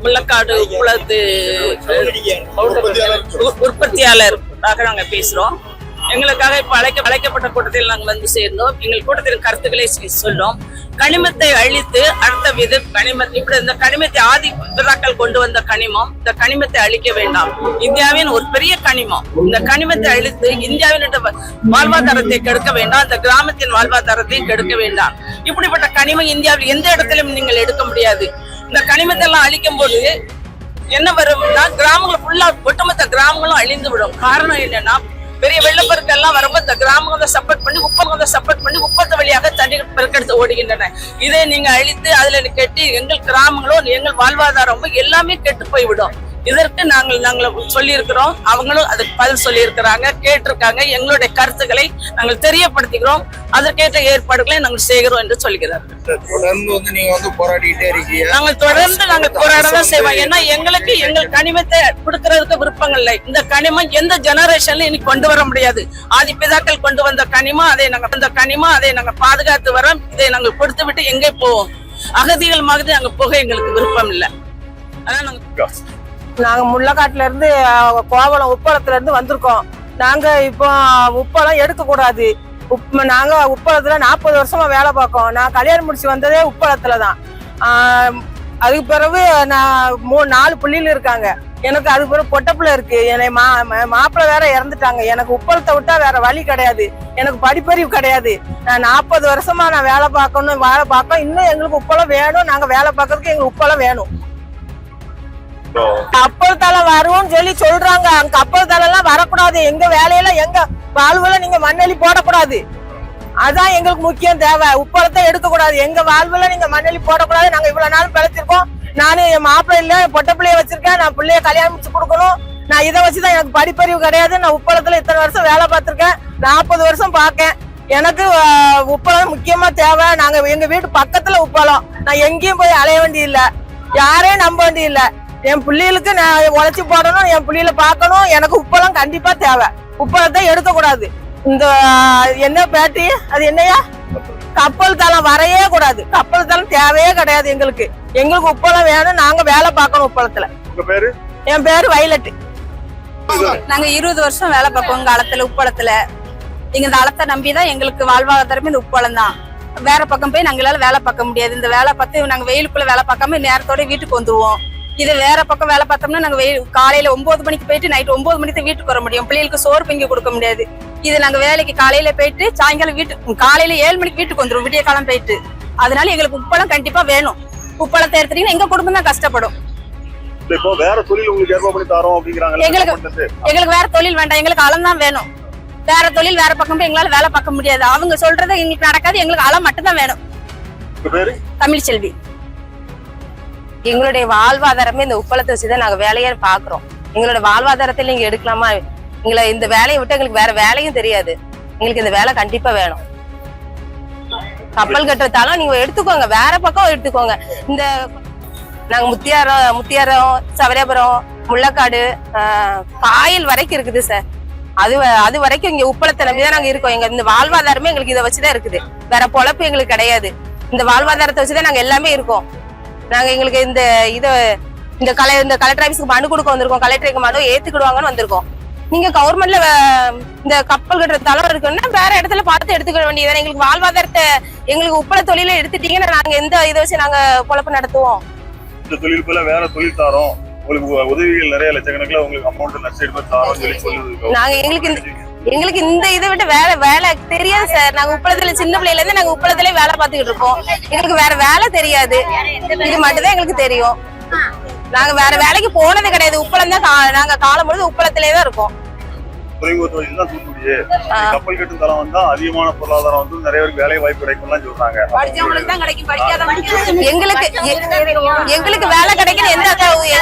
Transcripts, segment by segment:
முள்ளக்காடு உப்பளத்து உற்பத்தியாளருக்காக நாங்க பேசுறோம். எங்களுக்காக இப்ப அழைக்கப்பட்ட கூட்டத்தில் நாங்கள் வந்து சேர்ந்தோம். எங்கள் கூட்டத்தின் கருத்துக்களை சொல்றோம். கனிமத்தை அழித்து அடுத்த வித கனிமத்தை இப்படி இந்த கனிமத்தை ஆதி பிதாக்கள் கொண்டு வந்த கனிமம், இந்த கனிமத்தை அழிக்க வேண்டாம். இந்தியாவின் ஒரு பெரிய கனிமம். இந்த கனிமத்தை அழித்து இந்தியாவின் வாழ்வாதாரத்தை கெடுக்க வேண்டாம், இந்த கிராமத்தின் வாழ்வாதாரத்தை கெடுக்க வேண்டாம். இப்படிப்பட்ட கனிமம் இந்தியாவில் எந்த இடத்திலும் நீங்கள் எடுக்க முடியாது. இந்த கனிமத்தை எல்லாம் அழிக்கும் போது என்ன வரும்னா கிராமங்கள் ஃபுல்லா ஒட்டுமொத்த கிராமங்களும் அழிந்து விடும். காரணம் என்னன்னா பெரிய வெள்ளப்பெருக்கெல்லாம் வரும்போது இந்த கிராமங்களை சப்போர்ட் பண்ணி உப்பத்தை வழியாக தண்ணி பெருக்கெடுத்து ஓடுகின்றன. இதை நீங்க அழித்து அதுல கெட்டி எங்கள் கிராமங்களும் எங்கள் வாழ்வாதாரமும் எல்லாமே கெட்டு போய்விடும். இதற்கு நாங்கள் சொல்லி இருக்கிறோம். அவங்களும் அதுக்கு பதில் சொல்லி இருக்கிறாங்க, கேட்டிருக்காங்க. எங்களுடைய கருத்துக்களை நாங்கள் தெரியப்படுத்திக்கிறோம். அதற்கேற்ற ஏற்பாடுகளை நாங்கள் செய்கிறோம் என்று சொல்கிறார்கள். நாங்கள் தொடர்ந்து போராடதான் செய்வோம். ஏன்னா எங்களுக்கு எங்கள் கனிமத்தை கொடுக்கறதுக்கு விருப்பங்கள் இல்லை. இந்த கனிமம் எந்த ஜெனரேஷன்ல இனி கொண்டு வர முடியாது. ஆதி பிதாக்கள் கொண்டு வந்த கனிமம், அதை நாங்க பாதுகாத்து வரோம். இதை நாங்கள் கொடுத்து விட்டு எங்கே போவோம்? அகதிகள் மாதிரி அங்க போக எங்களுக்கு விருப்பம் இல்லை. அதான் நாங்க முள்ளக்காட்டுல இருந்து கோவளம் உப்பளத்துல இருந்து வந்திருக்கோம். நாங்க இப்போ உப்பளம் எடுக்க கூடாது. நாங்க உப்பளத்துல 40 வருஷமா வேலை பார்க்கோம். நான் கல்யாணம் முடிச்சு வந்ததே உப்பளத்துலதான். அதுக்கு பிறகு நான் 4 புள்ளியில இருக்காங்க. எனக்கு அதுக்கு பிறகு பொட்டப்புல இருக்கு. என்னை மாப்பிள்ளை வேற இறந்துட்டாங்க. எனக்கு உப்பளத்தை விட்டா வேற வழி கிடையாது. எனக்கு படிப்பறிவு கிடையாது. நான் 40 வருஷமா நான் வேலை பார்க்கணும். இன்னும் எங்களுக்கு உப்பளம் வேணும். நாங்க வேலை பார்க்கறதுக்கு எங்களுக்கு உப்பளம் வேணும். கப்பல் தலை வரும்னு சொல்லி சொல்றாங்க. அங்க கப்பல் தலை எல்லாம் வரக்கூடாது. எங்க வேலையில எங்க வாழ்வுல நீங்க மண்ணெலி போடக்கூடாது. அதான் எங்களுக்கு முக்கியம் தேவை. உப்பளத்தை எடுக்க கூடாது. எங்க வாழ்வுல நீங்க மண்ணெலி போடக்கூடாது. நாங்க இவ்வளவு நாள் பிழைச்சிருக்கோம். நானும் என் மாப்பிள்ளை இல்ல, என் பொட்ட பிள்ளைய வச்சிருக்கேன். நான் பிள்ளைய கல்யாணம் முடிச்சு கொடுக்கணும். நான் இதை வச்சுதான் எனக்கு படிப்பறிவு கிடையாது. நான் உப்பளத்துல இத்தனை வருஷம் வேலை பார்த்திருக்கேன். 40 வருஷம் பார்க்கேன். எனக்கு உப்பளம் முக்கியமா தேவை. நாங்க எங்க வீட்டு பக்கத்துல உப்பளம். நான் எங்கேயும் போய் அலைய வேண்டிய இல்ல, யாரையும் நம்ப வேண்டிய இல்ல. என் பிள்ளைகளுக்கு நான் உழைச்சி போடணும், என் பிள்ளைகளை பார்க்கணும். எனக்கு உப்பளம் கண்டிப்பா தேவை. உப்பளத்தை எடுக்க கூடாது. இந்த என்ன பேட்டி அது என்னையா கப்பல் தளம் வரையே கூடாது. கப்பல் தளம் தேவையே கிடையாது எங்களுக்கு. எங்களுக்கு உப்பளம் வேணும். நாங்க வேலை பார்க்கணும் உப்பளத்துல. என் பேரு வயலட். நாங்க 20 வருஷம் வேலை பார்ப்போம் எங்க அளத்துல உப்பளத்துல. எங்க இந்த அளத்தை நம்பிதான் எங்களுக்கு வாழ்வாதாரமே இந்த உப்பளம் தான். வேற பக்கம் போய் நாங்களால வேலை பார்க்க முடியாது. இந்த வேலை பார்த்து நாங்க வெயிலுக்குள்ள வேலை பார்க்காம நேரத்தோட வீட்டுக்கு வந்துருவோம். இது வேற பக்கம் வேலை பார்த்தோம்னா நாங்க காலையில 9 மணிக்கு போயிட்டு நைட் 9 மணிக்கு தான் வீட்டுக்கு வர முடியும். பிள்ளைகளுக்கு சோறு பொங்கி கொடுக்க முடியாது. இது நாங்க வேலைக்கு காலையில போயிட்டு சாயங்காலம் காலையில 7 மணிக்கு வீட்டுக்கு வந்துடும், விடிய காலம் போயிட்டு. அதனால எங்களுக்கு உப்பளம் கண்டிப்பா வேணும். உப்பளத்தை எடுத்துட்டீங்கன்னா எங்க குடும்பம் தான் கஷ்டப்படும். எங்களுக்கு வேற தொழில் வேண்டாம். எங்களுக்கு அளம் தான் வேணும். வேற தொழில் வேற பக்கம் போய் எங்களால வேலை பார்க்க முடியாது. அவங்க சொல்றது எங்களுக்கு நடக்காது. எங்களுக்கு அளம் மட்டும் தான் வேணும். தமிழ் செல்வி. எங்களுடைய வாழ்வாதாரமே இந்த உப்பளத்தை வச்சுதான் நாங்க வேலையை பாக்குறோம். எங்களோட வாழ்வாதாரத்துல நீங்க எடுக்கலாமா? எங்களை இந்த வேலையை விட்டு எங்களுக்கு வேற வேலையும் தெரியாது. எங்களுக்கு இந்த வேலை கண்டிப்பா வேணும். கப்பல் கட்டுறதாலும் நீங்க எடுத்துக்கோங்க, வேற பக்கம் எடுத்துக்கோங்க. இந்த நாங்க முத்தியாரம், சவரியாபுரம், முள்ளக்காடு, காயல் வரைக்கும் இருக்குது சார். அது வரைக்கும் இங்க உப்பளத்தை நம்பிதான் நாங்க இருக்கோம். எங்க இந்த வாழ்வாதாரமே எங்களுக்கு இதை வச்சுதான் இருக்குது. வேற பொழப்பு எங்களுக்கு கிடையாது. இந்த வாழ்வாதாரத்தை வச்சுதான் நாங்க எல்லாமே இருக்கோம். நாங்க எங்களுக்கு இந்த கலெக்டர் ஆபீஸ்க்கு மனு கொடுக்க வந்திருக்கோம். கலெக்டருக்கு மனு ஏத்துக்கிடுவாங்கன்னு வந்திருக்கோம். நீங்க கவர்மெண்ட்ல இந்த கப்பல் கட்டுற தளம் இருக்குன்னா வேற இடத்துல பார்த்து எடுத்துக்க வேண்டியது. எங்களுக்கு வாழ்வாதாரத்தை எங்களுக்கு உப்பள தொழில எடுத்துட்டீங்கன்னா நாங்க எந்த இதை வச்சு நாங்க பொழப்பு நடத்துவோம். இந்த தொழிலுக்குள்ள வேற தொழில் தாரோம், உங்களுக்கு உதவிகள் நிறைய லட்சக்கணக்கில் உங்களுக்கு அமௌண்ட் நஷ்டம் தாரோம் சொல்லி சொல்லுது. நாங்க எங்களுக்கு இந்த இதை விட்டு வேற வேலை தெரியாது சார். நாங்க உப்பளத்துல சின்ன பிள்ளைல இருந்து நாங்க உப்பளத்திலே வேலை பார்த்துக்கிட்டு இருக்கோம். எங்களுக்கு வேற வேலை தெரியாது. இது மட்டும்தான் எங்களுக்கு தெரியும். நாங்க வேற வேலைக்கு போனது கிடையாது. உப்பளம் தான் நாங்க காலம் முழுது உப்பளத்திலே தான் இருக்கோம். கப்பல் கட்டும் தளம் வந்தா அதிகமான பொருளாதாரம் வந்து நிறைய பேருக்கு வேலை வாய்ப்பு கிடைக்கும்லாம் சொல்றாங்க. எங்களுக்கு வேலை கிடைக்கிற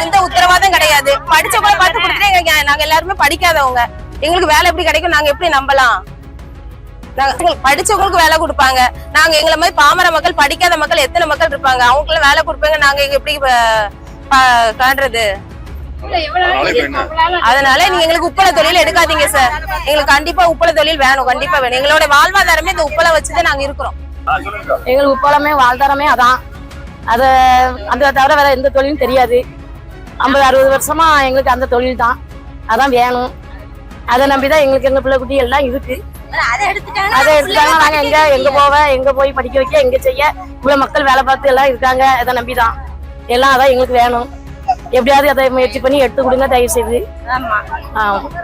எந்த உத்தரவாதம் கிடையாது. படிச்சவங்களை பார்த்து கொடுத்துட்டு நாங்க எல்லாருமே படிக்காதவங்க. எங்களுக்கு வேலை எப்படி கிடைக்கும்? நாங்க எப்படி நம்பலாம்? படிச்சவங்களுக்கு வேலை கொடுப்பாங்க. நாங்க எங்களை மாதிரி பாமர மக்கள், படிக்காத மக்கள் எத்தனை மக்கள் இருப்பாங்க, அவங்களுக்கு வேலை கொடுப்பாங்க. நாங்க எப்படி காண்றது? அதனால நீங்க எங்களுக்கு உப்பள தொழில் எடுக்காதீங்க சார். எங்களுக்கு கண்டிப்பா உப்பள தொழில் வேணும், கண்டிப்பா வேணும். எங்களோட வாழ்வாதாரமே இந்த உப்பள வச்சுதான் நாங்க இருக்கிறோம். எங்களுக்கு உப்பளமே வாழ்வாதாரமே அதான். அதை அந்த தவிர வேற எந்த தொழிலும் தெரியாது. 50-60 வருஷமா எங்களுக்கு அந்த தொழில் தான், அதான் வேணும். அதை நம்பிதான் எங்களுக்கு எங்க பிள்ளை குட்டி எல்லாம் இருக்கு. அதை எடுத்துட்டாங்க நாங்க எங்க போய் படிக்க வைக்க, எங்க செய்ய, இவ்வளவு மக்கள் வேலை பார்த்து எல்லாம் இருக்காங்க. அதை நம்பிதான் எல்லாம், அதான் எங்களுக்கு வேணும். எப்படியாவது அதை முயற்சி பண்ணி எடுத்து கொடுங்க தயவு செய்து.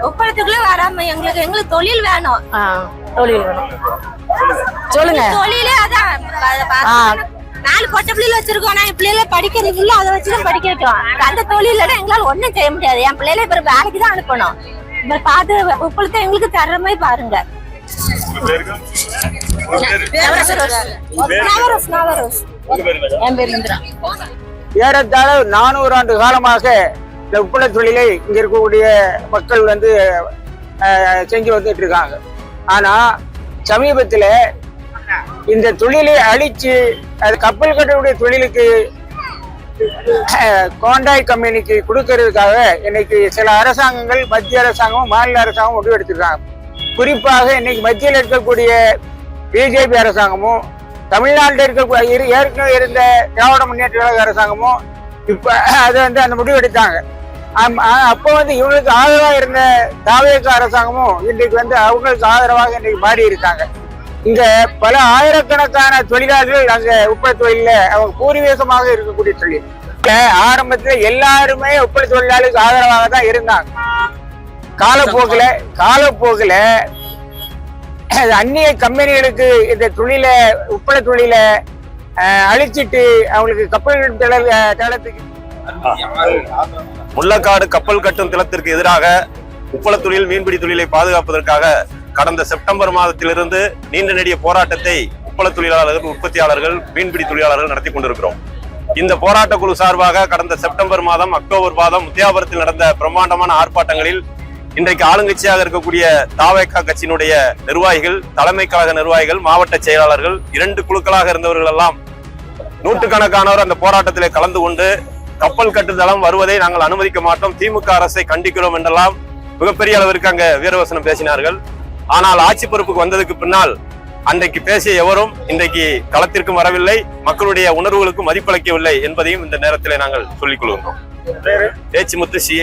உப்பளத்துக்குள்ள வராம எங்களுக்கு தொழில் வேணும். தொழில் வேணும். சொல்லுங்க. தொழிலே அதான் 4 பொட்டை பிள்ளைல வச்சிருக்கோம். நான் பிள்ளைல படிக்கிறது இல்ல, அதை வச்சுதான் படிக்க வைக்கோம். அந்த தொழில எங்களால ஒண்ணும் செய்ய முடியாது. என் பிள்ளைல இப்ப வேலைக்கு தான் அனுப்பணும். இப்ப பார்த்து உப்பளத்தை எங்களுக்கு தர்ற மாதிரி பாருங்க. ஏறத்தாழ 400 ஆண்டு காலமாக இந்த உப்பள தொழிலை இங்க இருக்கக்கூடிய மக்கள் வந்து செஞ்சு வந்துட்டு இருக்காங்க. ஆனா சமீபத்துல இந்த தொழிலை அழிச்சு அது கப்பல் கட்டக்கூடிய தொழிலுக்கு கான்ட்ராக்ட் கம்பெனிக்கு கொடுக்கறதுக்காக இன்னைக்கு சில அரசாங்கங்கள், மத்திய அரசாங்கமும் மாநில அரசாங்கமும் முடிவு எடுத்திருக்காங்க. குறிப்பாக இன்னைக்கு மத்தியில் இருக்கக்கூடிய பிஜேபி அரசாங்கமும், தமிழ்நாட்டில் இருக்கக்கூடிய ஏற்கனவே இருந்த திராவிட முன்னேற்ற கழக அரசாங்கமும் இப்ப அது வந்து அந்த முடிவு எடுத்தாங்க. அப்போ வந்து இவங்களுக்கு ஆதரவாக இருந்த தாவேக அரசாங்கமும் இன்றைக்கு வந்து அவங்களுக்கு ஆதரவாக இன்றைக்கு மாறி இருக்காங்க. இங்க பல ஆயிரக்கணக்கான தொழிலாளர்கள் அங்க உப்பள தொழில அவங்க பூர்வீகமாக இருக்கக்கூடிய தொழில். ஆரம்பத்துல எல்லாருமே உப்பள தொழிலாளர்களுக்கு ஆதரவாக தான் இருந்தாங்க. காலப்போக்குல அந்நிய கம்பெனிகளுக்கு இந்த தொழிலை, உப்பள தொழிலை அழிச்சிட்டு அவங்களுக்கு கப்பல் தளத்துக்கு முள்ளக்காடு கப்பல் கட்டும் தளத்திற்கு எதிராக உப்பள தொழில், மீன்பிடி தொழிலை பாதுகாப்பதற்காக கடந்த செப்டம்பர் மாதத்திலிருந்து நீண்ட நெடிய போராட்டத்தை உப்பள தொழிலாளர்கள், உற்பத்தியாளர்கள், மீன்பிடி தொழிலாளர்கள் நடத்தி கொண்டிருக்கிறோம். இந்த போராட்ட குழு சார்பாக கடந்த செப்டம்பர் மாதம், அக்டோபர் மாதம் முத்தியாபுரத்தில் நடந்த பிரம்மாண்டமான ஆர்ப்பாட்டங்களில் இன்றைக்கு ஆளுங்கட்சியாக இருக்கக்கூடிய தாவேகா கட்சியினுடைய நிர்வாகிகள், தலைமை கழக நிர்வாகிகள், மாவட்ட செயலாளர்கள், 2 குழுக்களாக இருந்தவர்கள் எல்லாம் நூற்றுக்கணக்கானவர் அந்த போராட்டத்திலே கலந்து கொண்டு கப்பல் கட்டுதளம் வருவதை நாங்கள் அனுமதிக்க மாட்டோம், திமுக அரசை கண்டிக்கிறோம் என்றெல்லாம் மிகப்பெரிய அளவிற்கு அங்க வீரவசனம் பேசினார்கள். ஆனால் ஆட்சி பொறுப்புக்கு வந்ததுக்கு பின்னால் அன்றைக்கு பேசிய எவரும் இன்றைக்கு களத்திற்கும் வரவில்லை, மக்களுடைய உணர்வுகளுக்கும் மதிப்பளிக்கவில்லை என்பதையும் இந்த நேரத்தில் நாங்கள் சொல்லிக் கொள்கிறோம். பேச்சுமுத்து CI